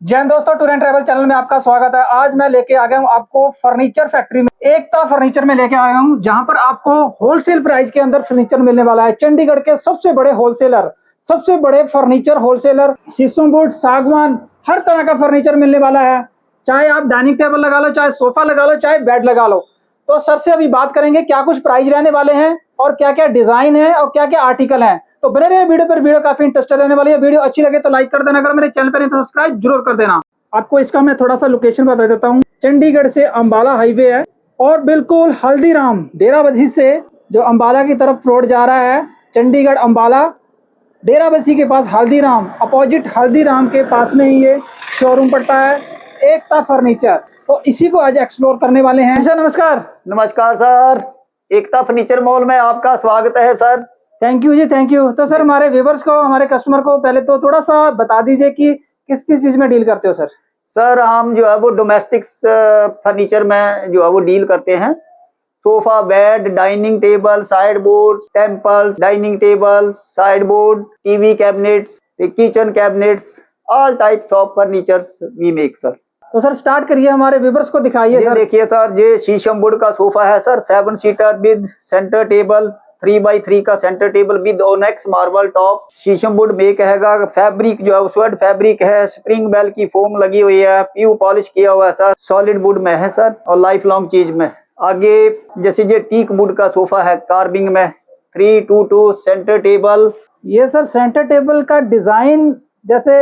जय हिंद दोस्तों, tour and travel channel में आपका स्वागत है। आज मैं लेके आ गया हूँ आपको फर्नीचर फैक्ट्री में, एकता फर्नीचर में लेके आया हूँ, जहां पर आपको होलसेल प्राइस के अंदर फर्नीचर मिलने वाला है। चंडीगढ़ के सबसे बड़े होलसेलर, सबसे बड़े फर्नीचर होलसेलर, शीशम वुड, सागवान, हर तरह का फर्नीचर मिलने वाला है। चाहे आप डाइनिंग टेबल लगा लो, चाहे सोफा लगा लो, चाहे बेड लगा लो। तो सर से अभी बात करेंगे क्या कुछ प्राइस रहने वाले हैं और क्या क्या डिजाइन है और क्या क्या आर्टिकल है। तो बने रहिए वीडियो पर, वीडियो काफी इंटरेस्टिंग रहने वाली है। वीडियो अच्छी लगे तो लाइक कर देना, अगर मेरे चैनल पर नहीं तो सब्सक्राइब जरूर कर देना। आपको इसका मैं थोड़ा सा लोकेशन बता देता हूँ। चंडीगढ़ से अंबाला हाईवे है और बिल्कुल हल्दीराम डेराबस्सी से जो अंबाला की तरफ रोड जा रहा है, चंडीगढ़ अंबाला डेराबस्सी के पास हल्दीराम, अपोजिट हल्दीराम के पास में ही ये शोरूम पड़ता है, एकता फर्नीचर। तो इसी को आज एक्सप्लोर करने वाले हैं। सर नमस्कार। नमस्कार सर, एकता फर्नीचर मॉल में आपका स्वागत है sir. Thank you ji, thank you. तो सर हमारे व्यूवर्स को, हमारे कस्टमर को पहले तो थोड़ा सा बता दीजिए कि किस किस चीज में डील करते हो सर। सर हम जो है वो डोमेस्टिक्स फर्नीचर में जो है वो डील करते हैं। Sofa, bed, dining table, side board, temple, dining table, side board, TV cabinets, kitchen cabinets, all types of furnitures we make sir. तो सर स्टार्ट करिए, हमारे व्यूवर्स को दिखाइए। ये देखिए सर, ये शीशम वुड का सोफा है sir, 7 seater with centre table, 3x3 का centre table with ओनेक्स marble top. शीशम वुड मेक हैगा। फैब्रिक जो है स्वेट फैब्रिक है, स्प्रिंग बेल की फोम लगी हुई है, प्यू पॉलिश किया हुआ है सर, सॉलिड वुड में है सर और लाइफ लॉन्ग चीज में। आगे जैसे ये टीक वुड का सोफा है कार्विंग में, 322 सेंटर टेबल। ये सर सेंटर टेबल का डिजाइन जैसे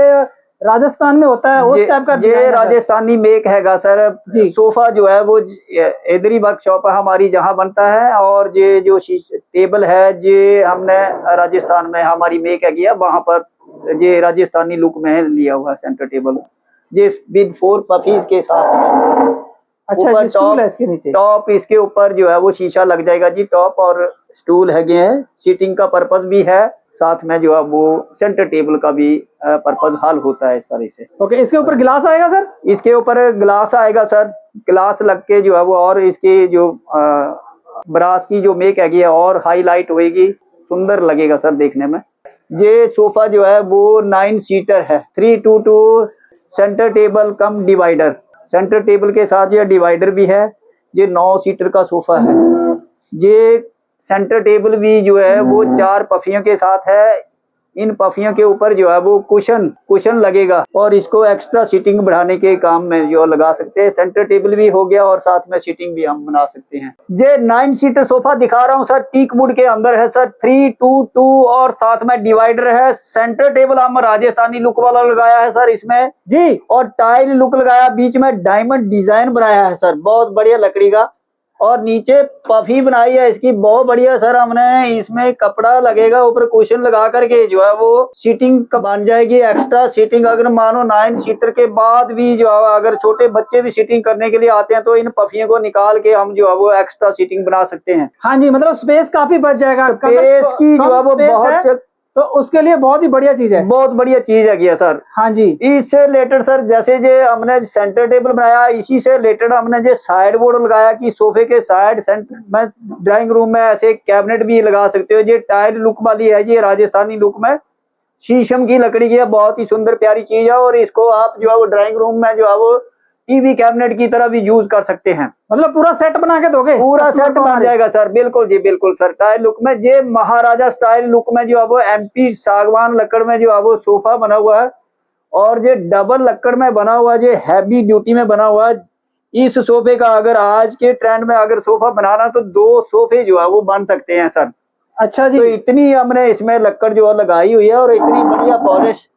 राजस्थान में होता है उस टाइप का ये राजस्थानी मेक हैगा सर। सोफा जो है वो इधरी वर्कशॉप है हमारी जहाँ बनता है, और ये जो टेबल है ये हमने राजस्थान में हमारी मेक है किया, वहां पर ये राजस्थानी लुक में लिया हुआ सेंटर टेबल, ये विद 4 पफीज के साथ। अच्छा, ऊपर स्टूल है इसके नीचे, टॉप इसके ऊपर जो है वो शीशा लग जाएगा जी, टॉप और स्टूल है सीटिंग का पर्पस भी है, साथ में जो है वो सेंटर टेबल का भी पर्पस हल होता है सर इसे। ओके, इसके ऊपर गिलास आएगा सर? इसके ऊपर ग्लास आएगा सर, ग्लास लग के जो है वो और इसकी जो ब्रास की जो मेक है और हाईलाइट होएगी, सुंदर लगेगा सर देखने में। ये सोफा जो है वो 9 सीटर है, 322 सेंटर टेबल कम डिवाइडर, सेंटर टेबल के साथ ये डिवाइडर भी है। ये 9 सीटर का सोफा है। ये सेंटर टेबल भी जो है वो 4 पफियों के साथ है। इन पफियों के ऊपर जो है वो कुशन लगेगा और इसको एक्स्ट्रा सीटिंग बढ़ाने के काम में जो लगा सकते हैं। सेंटर टेबल भी हो गया और साथ में सीटिंग भी हम बना सकते हैं। ये 9 सीटर सोफा दिखा रहा हूँ सर, टीक वुड के अंदर है सर, 322 और साथ में डिवाइडर है। सेंटर टेबल हम राजस्थानी लुक वाला लगाया है सर इसमें जी, और टाइल लुक लगाया, बीच में डायमंड डिजाइन बनाया है सर, बहुत बढ़िया लकड़ी का, और नीचे पफी बनाई है इसकी, बहुत बढ़िया सर। हमने इसमें कपड़ा लगेगा, ऊपर कुशन लगा करके जो है वो सीटिंग बन जाएगी, एक्स्ट्रा सीटिंग। अगर मानो 9 सीटर के बाद भी जो है अगर छोटे बच्चे भी सीटिंग करने के लिए आते हैं तो इन पफियों को निकाल के हम जो है वो एक्स्ट्रा सीटिंग बना सकते हैं। हाँ जी, मतलब स्पेस काफी बच जाएगा, स्पेस की जो है वो बहुत, तो उसके लिए बहुत ही बढ़िया चीज है, बहुत बढ़िया चीज है सर। हाँ जी। इससे रिलेटेड सर जैसे जे हमने सेंटर टेबल बनाया, इसी से रिलेटेड हमने जो साइड बोर्ड लगाया कि सोफे के साइड सेंटर में ड्राइंग रूम में ऐसे कैबिनेट भी लगा सकते हो। ये टाइल लुक वाली है, ये राजस्थानी लुक में शीशम की लकड़ी की है, बहुत ही सुंदर प्यारी चीज है। और इसको आप जो है वो ड्राइंग रूम में जो है वो टीवी कैबिनेट की तरह भी यूज कर सकते हैं। मतलब पूरा सेट बना के दोगे? पूरा सेट बन जाएगा सर, बिल्कुल जी बिल्कुल सर। टाइल लुक में, ये महाराजा स्टाइल लुक में जो है वो एमपी सागवान लकड़ में जो है वो सोफा बना हुआ है, और ये डबल लकड़ में बना हुआ, ये हैवी ड्यूटी में बना हुआ है। इस सोफे का अगर आज के ट्रेंड में अगर सोफा बनाना तो 2 सोफे जो है वो बन सकते हैं सर। अच्छा जी। तो इतनी हमने इसमें लकड़ जो है लगाई हुई है और इतनी बढ़िया पॉलिश।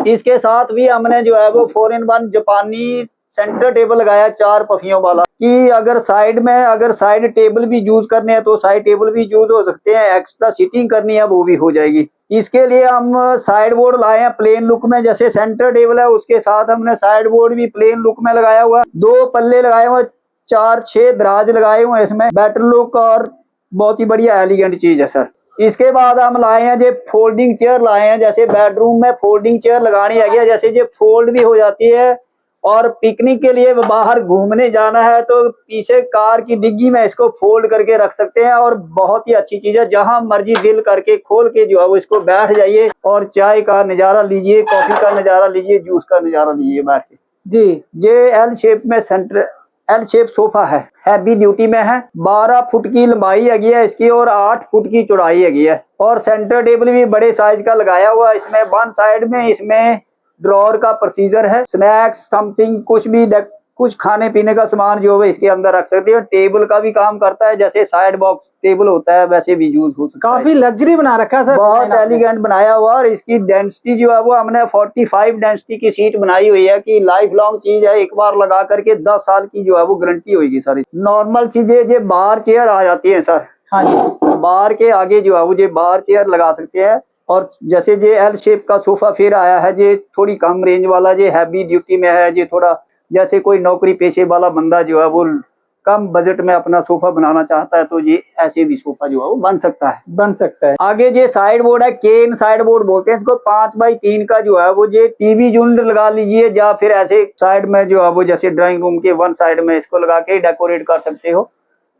इसके साथ भी हमने जो है वो 4-in-1 जापानी सेंटर टेबल लगाया, 4 पफियों वाला, कि अगर साइड में अगर साइड टेबल भी यूज करने हैं तो साइड टेबल भी यूज हो सकते हैं, एक्स्ट्रा सीटिंग करनी है वो भी हो जाएगी। इसके लिए हम साइड बोर्ड लाए हैं प्लेन लुक में, जैसे सेंटर टेबल है उसके साथ हमने साइड बोर्ड भी प्लेन लुक में लगाया हुआ, 2 पल्ले लगाए हुए, 4-6 दराज लगाए हुए इसमें, बेटर लुक और बहुत ही बढ़िया एलिगेंट चीज है सर। इसके बाद हम लाए हैं जो फोल्डिंग चेयर लाए हैं, जैसे बेडरूम में फोल्डिंग चेयर लगानी है, जैसे ये फोल्ड भी हो जाती है और पिकनिक के लिए बाहर घूमने जाना है तो पीछे कार की डिग्गी में इसको फोल्ड करके रख सकते हैं। और बहुत ही अच्छी चीज है, जहां मर्जी दिल करके खोल के जो है वो इसको बैठ जाइए और चाय का नजारा लीजिए, कॉफी का नजारा लीजिए, जूस का नजारा लीजिए बैठ के जी। ये एल शेप में सेंटर एल शेप सोफा है, हैवी ड्यूटी में है। 12 फुट की लंबाई हैगी है इसकी और 8 फुट की चौड़ाई हैगी है। और सेंटर टेबल भी बड़े साइज का लगाया हुआ है इसमें। वन साइड में इसमें ड्रॉअर का प्रोसीजर है, स्नैक्स समथिंग कुछ खाने पीने का सामान जो है इसके अंदर रख सकते हैं। टेबल का भी काम करता है, जैसे साइड बॉक्स टेबल होता है वैसे भी यूज हो सकता है। काफी लग्जरी बना रखा है सर, बहुत एलिगेंट बनाया हुआ। और इसकी डेंसिटी जो है वो हमने 45 डेंसिटी की सीट बनाई हुई है कि लाइफ लॉन्ग चीज है, एक बार लगा करके 10 साल की जो है वो गारंटी होगी सर। नॉर्मल चीजें जो बार चेयर आ जाती है सर, हाँ जी, बार के आगे जो है वो ये बार चेयर लगा सकते हैं। और जैसे ये एल शेप का सोफा फिर आया है, ये थोड़ी कम रेंज वाला, ये हैवी ड्यूटी में है। ये थोड़ा जैसे कोई नौकरी पेशे वाला बंदा जो है वो कम बजट में अपना सोफा बनाना चाहता है तो ये ऐसे भी सोफा जो है वो बन सकता है। आगे ये साइड बोर्ड है, केन साइड बोर्ड बोलते हैं इसको। 5x3 का जो है वो ये टीवी यूनिट लगा लीजिए, या फिर ऐसे साइड में जो है वो जैसे ड्राइंग रूम के वन साइड में इसको लगा के डेकोरेट कर सकते हो।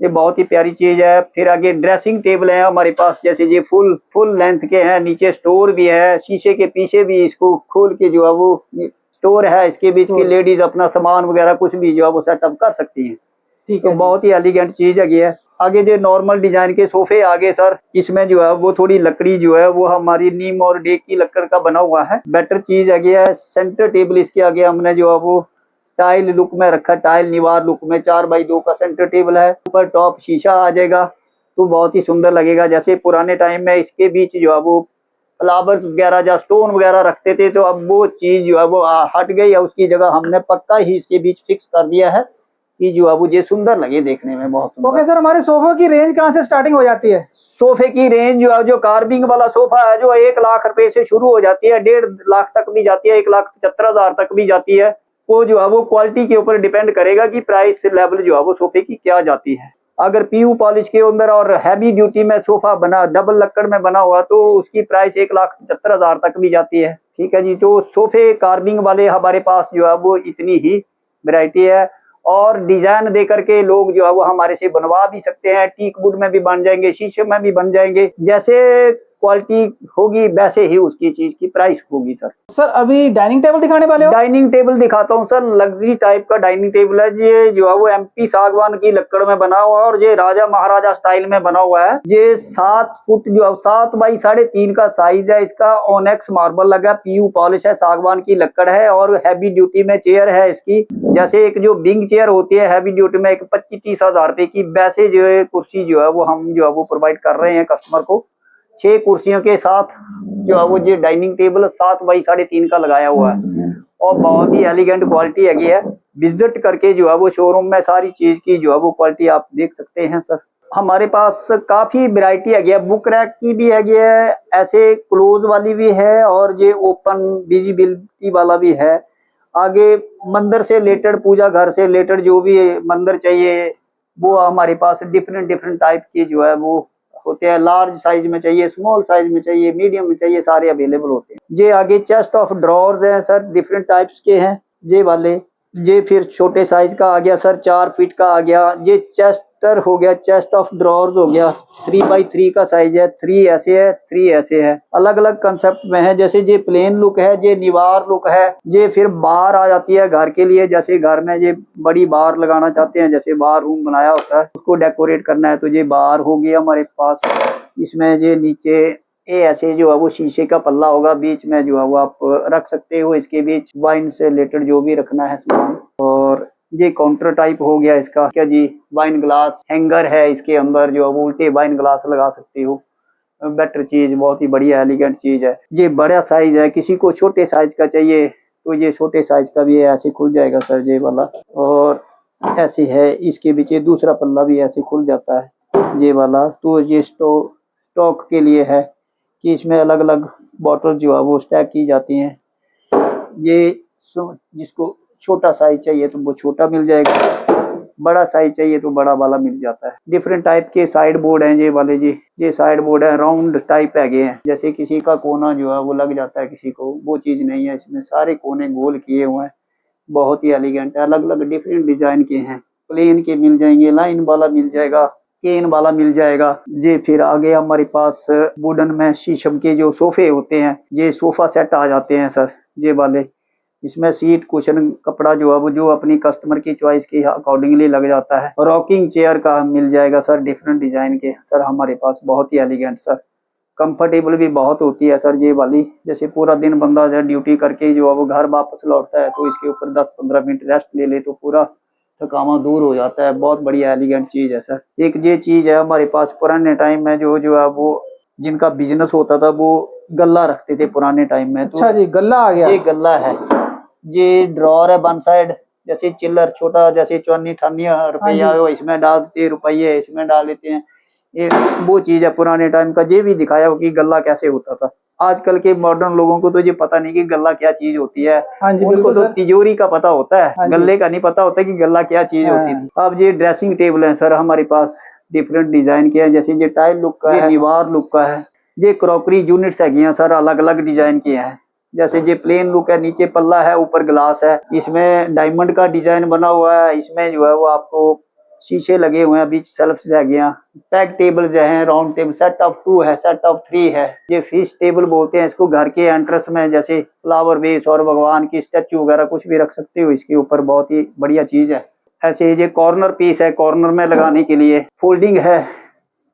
ये बहुत ही प्यारी चीज है। फिर आगे ड्रेसिंग टेबल है हमारे पास, जैसे ये फुल लेंथ के हैं। नीचे स्टोर भी है, शीशे के पीछे भी इसको खोल के जो है वो स्टोर है। इसके बीच की लेडीज अपना सामान वगैरह कुछ भी जो है वो सेटअप कर सकती है। ठीक है, तो बहुत ही एलिगेंट चीज है। आगे जो नॉर्मल डिजाइन के सोफे आगे सर, इसमें जो है वो थोड़ी लकड़ी जो है वो हमारी नीम और डेक की लकड़ का बना हुआ है, बेटर चीज है। सेंटर टेबल इसके आगे हमने जो है वो टाइल लुक में रखा, टाइल निवार लुक में 4x2 का सेंटर टेबल है। ऊपर टॉप शीशा आ जाएगा तो बहुत ही सुंदर लगेगा। जैसे पुराने टाइम में इसके बीच जो है वो फ्लावर्स वगैरह या स्टोन वगैरह रखते थे, तो अब वो चीज जो है वो हट गई है। उसकी जगह हमने पक्का ही इसके बीच फिक्स कर दिया है कि जो है वो ये सुंदर लगे देखने में, बहुत सुंदर। ओके सर, हमारे सोफे की रेंज कहाँ से स्टार्टिंग हो जाती है? सोफे की रेंज जो है, जो कार्विंग वाला सोफा है जो 1 लाख रुपए से शुरू हो जाती है, 1.5 लाख तक भी जाती है, 1,75,000 तक भी जाती है। वो जो है वो क्वालिटी के ऊपर डिपेंड करेगा कि प्राइस लेवल जो है वो सोफे की क्या जाती है। अगर पीयू पॉलिश के अंदर और हैवी ड्यूटी में सोफा बना, डबल लक्कड़ में बना हुआ, तो उसकी प्राइस 1,75,000 तक भी जाती है। ठीक है जी। तो सोफे कार्विंग वाले हमारे पास जो है वो इतनी ही वैरायटी है। और डिजाइन दे करके लोग जो है वो हमारे से बनवा भी सकते हैं। टीक वुड में भी बन जाएंगे, शीशे में भी बन जाएंगे। जैसे क्वालिटी होगी वैसे ही उसकी चीज की प्राइस होगी सर। सर अभी डाइनिंग टेबल दिखाने वाले हो? डाइनिंग टेबल दिखाता हूँ सर। लग्जरी टाइप का डाइनिंग टेबल है। ये जो है वो एमपी सागवान की लकड़ में बना हुआ है और ये राजा महाराजा स्टाइल में बना हुआ है। ये 7 फुट जो 7x3.5 का साइज है इसका। ओनेक्स मार्बल लगा, पीयू पॉलिश है, सागवान की लकड़ है और हैवी ड्यूटी में चेयर है इसकी। जैसे एक जो बिंग चेयर होती है हैवी ड्यूटी में, एक 25-30 हजार रुपए की, वैसे जो है कुर्सी जो है वो हम जो है वो प्रोवाइड कर रहे हैं कस्टमर को। 6 कुर्सियों के साथ जो है वो ये डाइनिंग टेबल 7x3.5 का लगाया हुआ है और बहुत ही एलिगेंट क्वालिटी है। विजिट करके जो है वो शोरूम में सारी चीज की जो है वो क्वालिटी आप देख सकते हैं सर। हमारे पास काफी वैरायटी है। बुक रैक की भी है, ऐसे क्लोज वाली भी है और ये ओपन विजिबिलिटी वाला भी है। आगे मंदिर से रिलेटेड, पूजा घर से रिलेटेड जो भी मंदिर चाहिए वो हमारे पास डिफरेंट टाइप के जो है वो होते हैं। लार्ज साइज में चाहिए, स्मॉल साइज में चाहिए, मीडियम में चाहिए, सारे अवेलेबल होते हैं। ये आगे चेस्ट ऑफ ड्रॉर्स हैं सर, डिफरेंट टाइप्स के हैं ये वाले। ये फिर छोटे साइज का आ गया सर, 4 फीट का आ गया। ये चेस्टर हो गया, चेस्ट ऑफ ड्रॉर्स हो गया, 3x3 का साइज है। 3 ऐसे है, 3 ऐसे है, अलग अलग कंसेप्ट में है। जैसे ये प्लेन लुक है, ये निवार लुक है। ये फिर बार आ जाती है घर के लिए, जैसे घर में ये बड़ी बार लगाना चाहते हैं, जैसे बार रूम बनाया होता है उसको डेकोरेट करना है तो ये बार हो गया हमारे पास। इसमें ये नीचे ये ऐसे जो है वो शीशे का पल्ला होगा, बीच में जो है वो आप रख सकते हो। इसके बीच वाइन से रिलेटेड जो भी रखना है सामान। और ये काउंटर टाइप हो गया इसका, क्या जी, वाइन ग्लास हैंगर है इसके अंदर, जो है वो उल्टे वाइन ग्लास लगा सकते हो। बेटर चीज, बहुत ही बढ़िया एलिगेंट चीज है। ये बड़ा साइज है, किसी को छोटे साइज का चाहिए तो ये छोटे साइज का भी है, ऐसे खुल जाएगा सर ये वाला। और ऐसे है, इसके बीच ये दूसरा पल्ला भी ऐसे खुल जाता है ये वाला। तो ये स्टॉक के लिए है कि इसमें अलग अलग बॉटल जो है वो स्टैक की जाती हैं। ये जिसको छोटा साइज चाहिए तो वो छोटा मिल जाएगा, बड़ा साइज चाहिए तो बड़ा वाला मिल जाता है। डिफरेंट टाइप के साइड बोर्ड हैं ये वाले जी। ये साइड बोर्ड है, राउंड टाइप है हैं। जैसे किसी का कोना जो है वो लग जाता है किसी को, वो चीज नहीं है। इसमें सारे कोने गोल किए हुए हैं। बहुत ही एलिगेंट है, अलग अलग डिफरेंट डिजाइन के हैं। प्लेन के मिल जाएंगे, लाइन वाला मिल जाएगा, केन वाला मिल जाएगा। ये फिर आगे हमारे पास वुडन में शीशम के जो सोफे होते हैं, ये सोफा सेट आ जाते हैं सर, ये वाले। इसमें सीट कुशन कपड़ा जो है वो जो अपनी कस्टमर की चॉइस के अकॉर्डिंगली लग जाता है। रॉकिंग चेयर का मिल जाएगा सर, डिफरेंट डिजाइन के सर हमारे पास, बहुत ही एलिगेंट सर। कंफर्टेबल भी बहुत होती है सर ये वाली। जैसे पूरा दिन बंदा जो ड्यूटी करके जो है वो घर वापस लौटता है तो इसके ऊपर 10-15 मिनट रेस्ट ले ले तो पूरा थकावा दूर हो जाता है। बहुत बढ़िया एलिगेंट चीज है सर। एक ये चीज है हमारे पास, पुराने टाइम में जो है वो जिनका बिजनेस होता था वो गल्ला रखते थे पुराने टाइम में। तो अच्छा जी, गल्ला आ गया। ये गल्ला है, ये ड्रॉर है वन साइड, जैसे चिल्लर छोटा, जैसे 54-58 रुपया हो इसमें डाल देते, रुपये इसमें डाल देते हैं। ये वो चीज है पुराने टाइम का। ये भी दिखाया हो कि गल्ला कैसे होता था। आजकल के मॉडर्न लोगों को तो ये पता नहीं कि गल्ला क्या चीज होती है। उनको तो तिजोरी का पता होता है, गल्ले का नहीं पता होता कि गल्ला क्या चीज होती थी। अब ये ड्रेसिंग टेबल है सर हमारे पास, डिफरेंट डिजाइन के हैं। जैसे ये टाइल लुक का है, दीवार लुक का है। ये क्रॉकरी यूनिट्स है सर, अलग अलग डिजाइन के हैं। जैसे ये प्लेन लुक है, नीचे पल्ला है, ऊपर ग्लास है। इसमें डायमंड का डिजाइन बना हुआ है। इसमें जो है वो आपको शीशे लगे हुए हैं, बीच सेल्फ है गया। पैक टेबल जो है, राउंड टेबल, सेट ऑफ 2 है, सेट ऑफ 3 है। ये फिश टेबल बोलते हैं इसको। घर के एंट्रेंस में जैसे फ्लावर वेस और भगवान की स्टैचू वगैरह कुछ भी रख सकते हो इसके ऊपर, बहुत ही बढ़िया चीज है। ऐसे ये कॉर्नर पीस है, कॉर्नर में लगाने के लिए। फोल्डिंग है,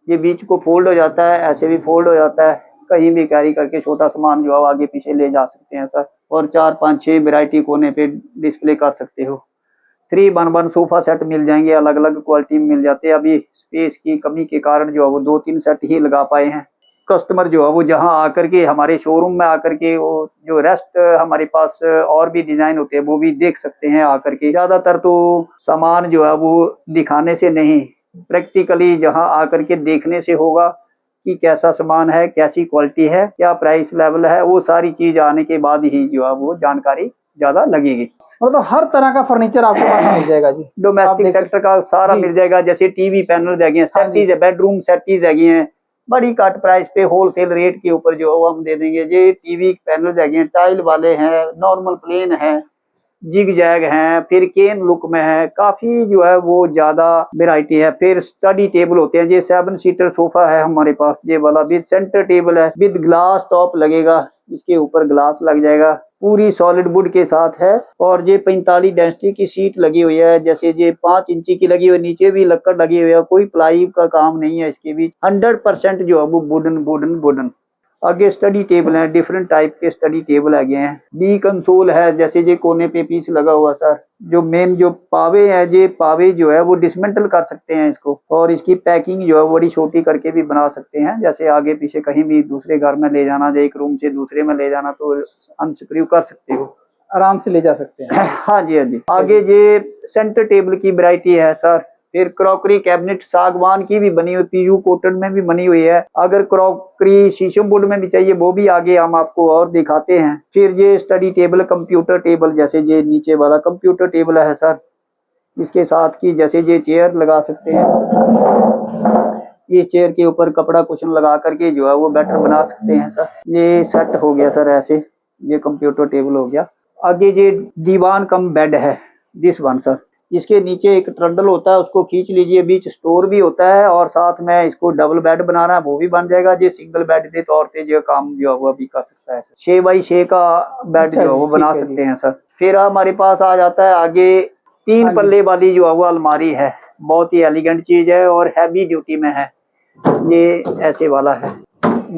ये बीच को फोल्ड हो जाता है, ऐसे भी फोल्ड हो जाता है। कहीं भी कैरी करके छोटा सामान जो है आगे पीछे ले जा सकते हैं सर। और 4-5-6 वैरायटी कोने पे डिस्प्ले कर सकते हो। 3-1-1 सोफा सेट मिल जाएंगे, अलग अलग क्वालिटी में मिल जाते हैं। अभी स्पेस की कमी के कारण जो है वो 2-3 सेट ही लगा पाए हैं। कस्टमर जो है वो जहां आकर के हमारे शोरूम में आकर के वो जो रेस्ट हमारे पास और भी डिजाइन होते हैं वो भी देख सकते हैं आकर के। ज्यादातर तो सामान जो है वो दिखाने से नहीं, प्रैक्टिकली जहां आकर के देखने से होगा कि कैसा सामान है, कैसी क्वालिटी है, क्या प्राइस लेवल है। वो सारी चीज आने के बाद ही जो है वो जानकारी ज्यादा लगेगी। मतलब तो हर तरह का फर्नीचर आपके पास मिल जाएगा जी। डोमेस्टिक सेक्टर का सारा मिल जाएगा। जैसे टीवी पैनल है, सेटीज है, बेडरूम सेटीज है, बड़ी कट प्राइस पे होलसेल रेट के ऊपर जो है हम दे देंगे। ये टीवी पैनल है, टाइल वाले हैं, नॉर्मल प्लेन है, जिग जैग हैं, फिर केन लुक में है, काफी जो है वो ज्यादा वैरायटी है। फिर स्टडी टेबल होते हैं, ये 7 सीटर सोफा है हमारे पास, ये वाला विद सेंटर टेबल है, विद ग्लास टॉप लगेगा, इसके ऊपर ग्लास लग जाएगा, पूरी सॉलिड वुड के साथ है। और ये 45 डेंसिटी की सीट लगी हुई है, जैसे ये 5 इंची की लगी हुई, नीचे भी लक्कड़ लगी हुई है, कोई प्लाई का काम नहीं है इसके भी। 100% जो है वो वुडन। आगे स्टडी टेबल है, डिफरेंट टाइप के स्टडी टेबल आगे हैं। डी कंसोल है, जैसे ये कोने पे पीस लगा हुआ सर। जो मेन जो पावे है, ये पावे जो है वो डिसमेंटल कर सकते हैं इसको, और इसकी पैकिंग जो है बड़ी छोटी करके भी बना सकते हैं। जैसे आगे पीछे कहीं भी दूसरे घर में ले जाना, एक रूम से दूसरे में ले जाना, तो अनस्क्रू कर सकते हो, आराम से ले जा सकते हैं। हाँ जी। आगे ये सेंटर टेबल की वैरायटी है सर। फिर क्रॉकरी कैबिनेट सागवान की भी बनी हुई, पीयू कॉटन में भी बनी हुई है। अगर क्रॉकरी शीशम वुड में भी चाहिए वो भी आगे हम आपको और दिखाते हैं। फिर ये स्टडी टेबल, कंप्यूटर टेबल, जैसे ये नीचे वाला कंप्यूटर टेबल है सर, इसके साथ की जैसे ये चेयर लगा सकते हैं, इस चेयर के ऊपर कपड़ा कुशन लगा करके जो है वो बेटर बना सकते हैं सर। ये सेट हो गया सर, ऐसे ये कंप्यूटर टेबल हो गया। आगे ये दीवान कम बेड है, दिस वन सर। इसके नीचे एक ट्रंडल होता है, उसको खींच लीजिए, बीच स्टोर भी होता है, और साथ में इसको डबल बेड बनाना है वो भी बन जाएगा। ये सिंगल बेड के तौर पे जो काम जो है वो भी कर सकता है। 6x6 का बेड जो है वो बना सकते हैं सर। फिर हमारे पास आ जाता है आगे 3 पल्ले वाली जो है वो अलमारी है, बहुत ही एलिगेंट चीज है और हैवी ड्यूटी में है। ये ऐसे वाला है,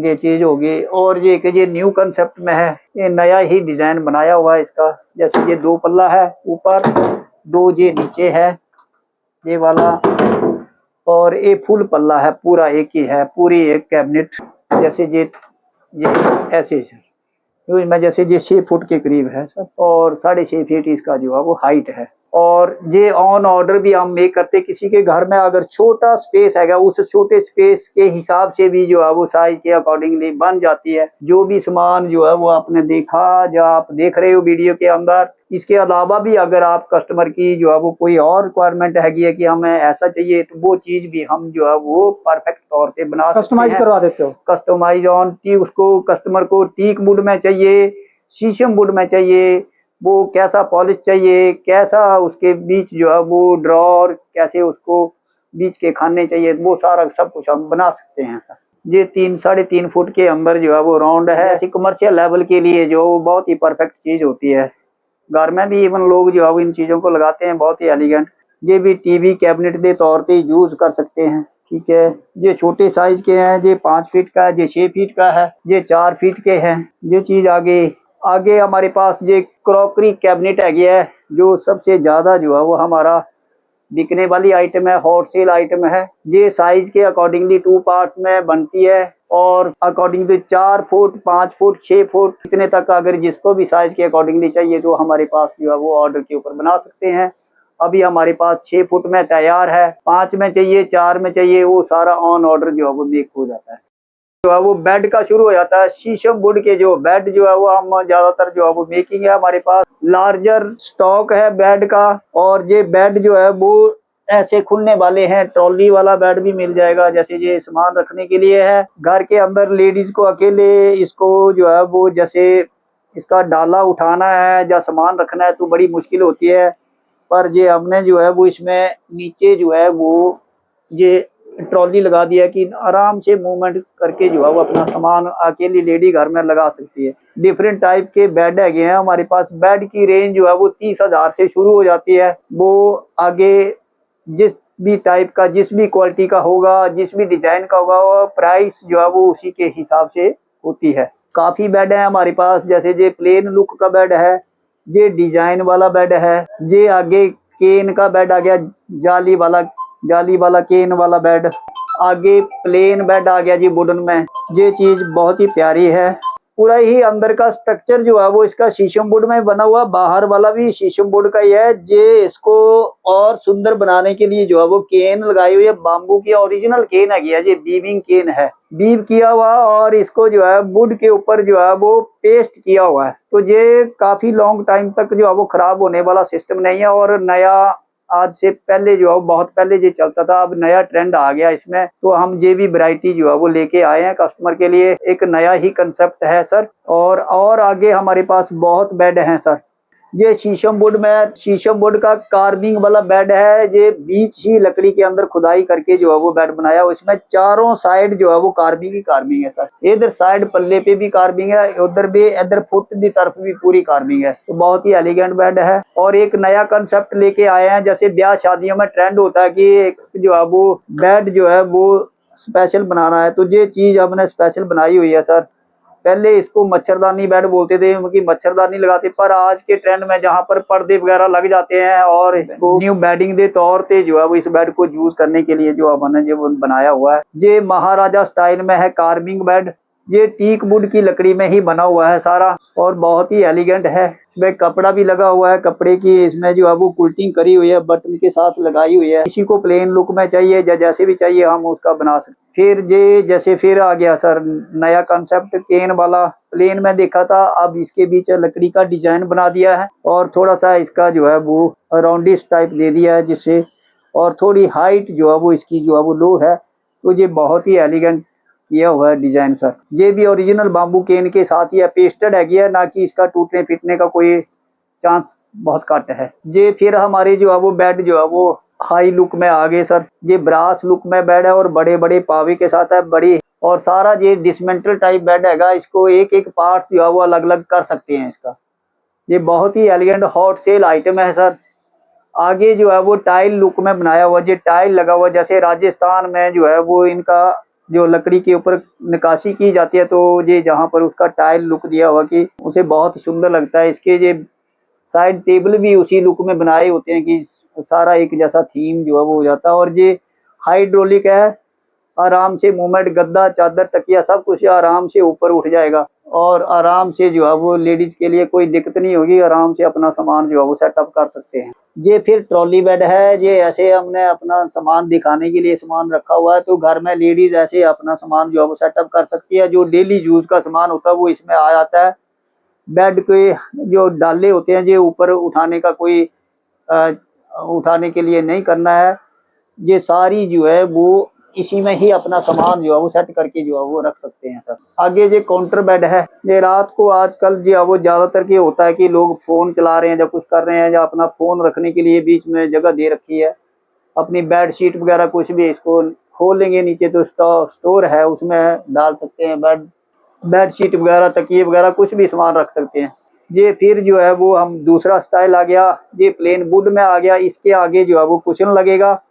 ये चीज होगी। और ये न्यू कंसेप्ट में है, ये नया ही डिजाइन बनाया हुआ है इसका। जैसे ये 2 पल्ला है ऊपर, 2 ये नीचे है, ये वाला, और ये फुल पल्ला है, पूरा एक ही है, पूरी एक कैबिनेट। जैसे ये ऐसे यूज में, जैसे ये 6 फुट के करीब है सर, और 6.5 फीट इसका जो है वो हाइट है। और ये ऑन ऑर्डर भी हम मेक करते, किसी के घर में अगर छोटा स्पेस है उस छोटे स्पेस के हिसाब से भी जो है वो साइज के अकॉर्डिंगली बन जाती है। जो भी सामान जो है वो आपने देखा, जो आप देख रहे हो वीडियो के अंदर, इसके अलावा भी अगर आप कस्टमर की जो है वो कोई और रिक्वायरमेंट है कि हमें ऐसा चाहिए, तो वो चीज भी हम जो है वो परफेक्ट तौर पे बना सकते हैं, कस्टमाइज करवा देते हो। कस्टमाइज ऑन टी, उसको कस्टमर को टीक वुड में चाहिए, शीशम वुड में चाहिए, वो कैसा पॉलिश चाहिए, कैसा उसके बीच जो है वो ड्रॉर, कैसे उसको बीच के खाने चाहिए, वो सारा सब कुछ हम बना सकते हैं। ये 3-3.5 फुट के अंदर जो है वो राउंड है। ऐसी कमर्शियल लेवल के लिए जो बहुत ही परफेक्ट चीज होती है। घर में भी इवन लोग जो है वो इन चीजों को लगाते हैं, बहुत ही एलिगेंट। ये भी टीवी कैबिनेट के तौर पे यूज कर सकते हैं। ठीक है, ये छोटे साइज के हैं, ये 5 फीट का है, ये 6 फीट का है, ये 4 फीट के हैं। ये चीज आगे आगे हमारे पास ये क्रॉकरी कैबिनेट है गया है, जो सबसे ज्यादा जो है वो हमारा बिकने वाली आइटम है, हॉट सेल आइटम है। ये साइज के अकॉर्डिंगली 2 पार्ट्स में बनती है और अकॉर्डिंगली 4 फुट, 5 फुट, 6 फुट इतने तक अगर जिसको भी साइज के अकॉर्डिंगली चाहिए तो हमारे पास जो है वो ऑर्डर के ऊपर बना सकते हैं। अभी हमारे पास 6 फुट में तैयार है, 5 में चाहिए, 4 में चाहिए, वो सारा ऑन ऑर्डर जो है वो मेक हो जाता है। जो है वो बेड का शुरू हो जाता है। शीशम वुड के जो बेड जो है वो हम ज्यादातर जो है वो मेकिंग है, हमारे पास लार्जर स्टॉक है बेड का। और ये बेड जो है वो ऐसे खुलने वाले हैं, ट्रॉली वाला बेड भी मिल जाएगा, जैसे ये सामान रखने के लिए है। घर के अंदर लेडीज को अकेले इसको जो है वो जैसे इसका डाला उठाना है या सामान रखना है तो बड़ी मुश्किल होती है, पर ये हमने जो है वो इसमें नीचे जो है वो ये ट्रॉली लगा दिया कि आराम से मूवमेंट करके जो है वो अपना सामान अकेली लेडी घर में लगा सकती है। डिफरेंट टाइप के बेड है हैं हमारे पास। बेड की रेंज जो है वो 30,000 से शुरू हो जाती है। वो आगे जिस भी टाइप का, जिस भी क्वालिटी का होगा, जिस भी डिजाइन का होगा, वो प्राइस जो है वो उसी के हिसाब से होती है। काफी बेड है हमारे पास, जैसे ये प्लेन लुक का बेड है, ये डिजाइन वाला बेड है, ये आगे केन का बेड आ गया, जाली वाला केन वाला बेड, आगे प्लेन बेड आ गया जी वुडन में। ये चीज बहुत ही प्यारी है। पूरा ही अंदर का स्ट्रक्चर जो है वो इसका शीशम वुड में बना हुआ, बाहर वाला भी शीशम वुड का ही है। ये इसको और सुंदर बनाने के लिए जो है वो केन लगाई हुई है, बाम्बू की ओरिजिनल केन है गया, ये बीविंग केन है, बीव किया हुआ, और इसको जो है वुड के ऊपर जो है वो पेस्ट किया हुआ है। तो ये काफी लॉन्ग टाइम तक जो है वो खराब होने वाला सिस्टम नहीं है। और नया आज से पहले जो है बहुत पहले ये चलता था, अब नया ट्रेंड आ गया इसमें, तो हम ये भी वैरायटी जो है वो लेके आए हैं कस्टमर के लिए। एक नया ही कंसेप्ट है सर। और आगे हमारे पास बहुत बेड हैं सर। ये शीशम वुड में, शीशम वुड का कार्विंग वाला बेड है। ये बीच ही लकड़ी के अंदर खुदाई करके जो है वो बेड बनाया, इसमें चारों साइड जो है वो कार्विंग ही कार्विंग है सर। इधर साइड पल्ले पे भी कार्विंग है, उधर भी, इधर फुट की तरफ भी पूरी कार्विंग है। तो बहुत ही एलिगेंट बेड है। और एक नया कंसेप्ट लेके आए हैं, जैसे ब्याह शादियों में ट्रेंड होता है कि एक जो है वो बेड जो है वो स्पेशल बनाना है, तो ये चीज हमने स्पेशल बनाई हुई है सर। पहले इसको मच्छरदानी बेड बोलते थे क्योंकि मच्छरदानी लगाते, पर आज के ट्रेंड में जहाँ पर पर्दे वगैरह लग जाते हैं और इसको न्यू बेडिंग के तौर पे जो है वो इस बेड को यूज करने के लिए जो हमने जो बनाया हुआ है। ये महाराजा स्टाइल में है कार्विंग बेड। ये टीक वुड की लकड़ी में ही बना हुआ है सारा, और बहुत ही एलिगेंट है। इसमें कपड़ा भी लगा हुआ है, कपड़े की इसमें जो है वो कुल्टिंग करी हुई है, बटन के साथ लगाई हुई है। किसी को प्लेन लुक में चाहिए या जैसे भी चाहिए हम उसका बना सकते। फिर ये जैसे फिर आ गया सर नया कंसेप्ट केन वाला। प्लेन में देखा था, अब इसके बीच लकड़ी का डिजाइन बना दिया है और थोड़ा सा इसका जो है वो राउंडिश टाइप दे दिया है, जिससे और थोड़ी हाइट जो है वो इसकी जो है वो लो है। तो ये बहुत ही एलिगेंट किया हुआ है डिजाइन सर। ये भी ओरिजिनल बाम्बू केन के साथ ही है, पेस्टेड है गया, ना कि इसका टूटने फिटने का कोई चांस बहुत कट है। ये फिर हमारे जो है वो बेड जो है वो हाई लुक में आ गए सर। ये ब्रास लुक में बेड है और बड़े बड़े पावे के साथ है, बड़ी, और सारा ये डिसमेंटल टाइप बेड हैगा। इसको एक एक पार्ट जो है वो अलग अलग कर सकते हैं इसका। ये बहुत ही एलिगेंट हॉट सेल आइटम है सर। आगे जो है वो टाइल लुक में बनाया हुआ, ये टाइल लगा हुआ, जैसे राजस्थान में जो है वो इनका जो लकड़ी के ऊपर नकाशी की जाती है, तो ये जहाँ पर उसका टाइल लुक दिया हुआ कि उसे बहुत सुंदर लगता है। इसके ये साइड टेबल भी उसी लुक में बनाए होते हैं कि सारा एक जैसा थीम जो है वो हो जाता है। और ये हाइड्रोलिक है, आराम से मूवमेंट, गद्दा, चादर, तकिया सब कुछ आराम से ऊपर उठ जाएगा और आराम से जो है वो लेडीज के लिए कोई दिक्कत नहीं होगी, आराम से अपना सामान जो है वो सेटअप कर सकते हैं। ये फिर ट्रॉली बेड है। ये ऐसे हमने अपना सामान दिखाने के लिए सामान रखा हुआ है, तो घर में लेडीज ऐसे अपना सामान जो है वो सेटअप कर सकती है। जो डेली यूज का सामान होता है वो इसमें आ जाता है। बेड के जो डाले होते हैं ये ऊपर उठाने का उठाने के लिए नहीं करना है। ये सारी जो है वो इसी में ही अपना सामान जो है वो सेट करके जो है वो रख सकते हैं सर। आगे ये काउंटर बेड है। ये रात को आजकल जो है वो ज्यादातर ये होता है कि लोग फोन चला रहे हैं या कुछ कर रहे हैं, या अपना फोन रखने के लिए बीच में जगह दे रखी है, अपनी बेड शीट वगैरह कुछ भी इसको खोलेंगे नीचे तो स्टोर है, उसमें डाल सकते हैं। बेड शीट वगैरह, तकिए वगैरह कुछ भी सामान रख सकते हैं। ये फिर जो है वो हम दूसरा स्टाइल आ गया, ये प्लेन वुड में आ गया। इसके आगे जो है वो कुशन लगेगा,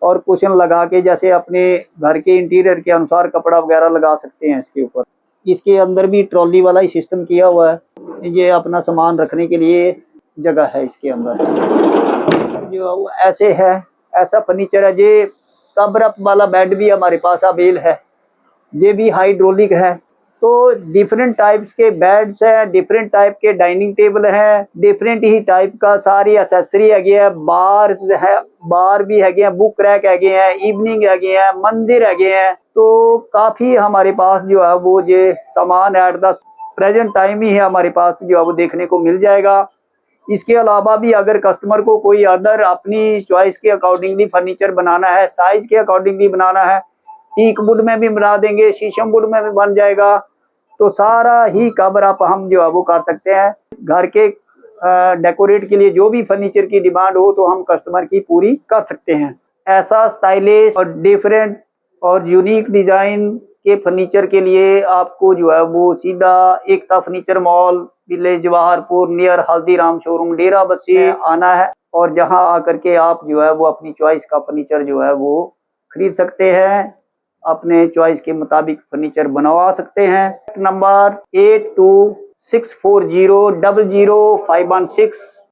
और कुशन लगा के जैसे अपने घर के इंटीरियर के अनुसार कपड़ा वगैरह लगा सकते हैं इसके ऊपर। इसके अंदर भी ट्रॉली वाला ही सिस्टम किया हुआ है। ये अपना सामान रखने के लिए जगह है इसके अंदर। जो वो ऐसे है, ऐसा फर्नीचर है। ये कवर वाला बेड भी हमारे पास अवेल है, ये भी हाइड्रोलिक है। तो डिफरेंट टाइप्स के बेड्स हैं, डिफरेंट टाइप के डाइनिंग टेबल हैं, डिफरेंट ही टाइप का सारी एसेसरी है। बार भी है, बुक रैक है, इवनिंग है, मंदिर है। तो काफी हमारे पास जो है वो ये सामान एट द प्रेजेंट टाइम ही है हमारे पास जो है वो देखने को मिल जाएगा। इसके अलावा भी अगर कस्टमर को कोई अदर अपनी चॉइस के अकॉर्डिंगली फर्नीचर बनाना है, साइज के अकॉर्डिंगली बनाना है, टीक वुड में भी बना देंगे, शीशम वुड में भी बन जाएगा। तो सारा ही कवर अप हम जो है वो कर सकते हैं। घर के डेकोरेट के लिए जो भी फर्नीचर की डिमांड हो तो हम कस्टमर की पूरी कर सकते हैं। ऐसा स्टाइलिश और डिफरेंट और यूनिक डिजाइन के फर्नीचर के लिए आपको जो है वो सीधा Ekta furniture mall, village Jawaharpur near Haldiram showroom, Dera Bassi आना है, और जहां आकर के आप जो है वो अपनी चॉइस का फर्नीचर जो है वो खरीद सकते हैं, अपने चॉइस के मुताबिक फर्नीचर बनवा सकते हैं। नंबर 8264000516।